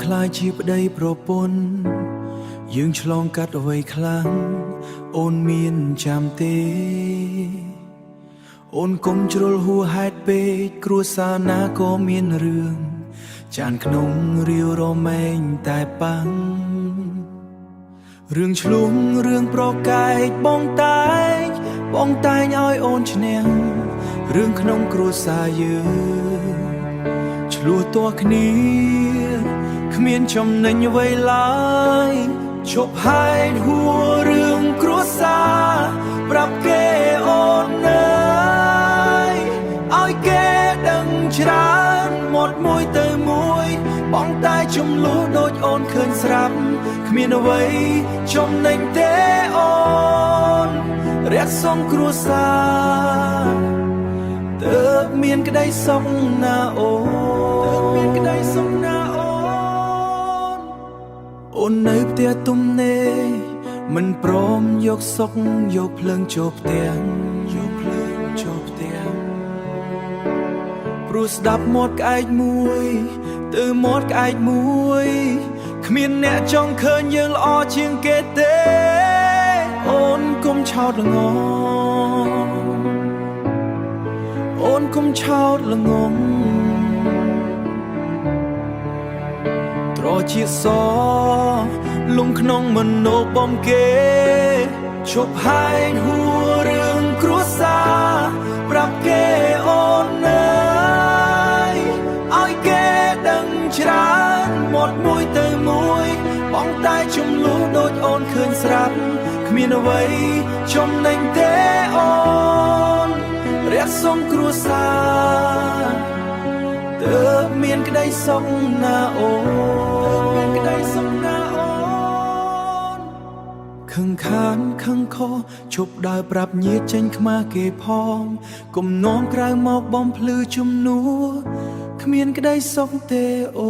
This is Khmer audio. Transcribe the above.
คลายชีพได้ប្រពន្ធយើងឆ្លងកាត់អ្វីខ្លាំងអូនមានចាំទេអូនកុំជ្រុលហួសហេតុពេកគ្រួសារណាក៏មានរឿងចានក្នុងរាវរមែងតែប៉ាំងរឿងឆ្លងរឿងប្រកែកបងតែងឲ្យអូនឈ្នះរឿងក្នុងគ្រួសារយើងឆ្លោះតួគ្នាគ្មានចំណេញអ្វីឡើយជប់ហែកហួររឿងគ្រួសារប្រាប់គេអូនឲ្យគេដឹងច្រើនមាត់មួយទៅមួយបងតែចំលោះដូចអូនឃើញស្រាប់គ្មានអ្វីចំណេញទេអូនរះសងគ្រួសារទើបមានក្តីសុខណាអូនអូននៅផ្ទះទំនេរមិនព្រមយកសុកយកភ្លើងចូលផ្ទះព្រោះស្ដាប់មាត់ក្អែកមួយទៅមាត់ក្អែកមួយគ្មានអ្នកចង់ឃើញយើងល្អជាងគេទេអូនកុំឆោតល្ងងអូនកុំឆោតល្ងងត្រជាសលំក្នុងមโนបំគេជប់ហែកហួររឿងគ្រួសារប្រាប់គេអូនឲ្យគេដឹងច្រើនមាត់មួយទៅមួយបងតែចំលោះដូចអូនឃើញស្រាប់គ្មានអ្វីចំណេញទេអូនរះសងគ្រួសារទើបមានក្តីសុខណាអូនខឹងខានខឹងខជប់ដើរប្រាប់ញាតិចេញខ្មាស់គេផងកុំនាំក្រៅមកបំភ្លឺជំនួគ្មានក្តីសុខទេអូ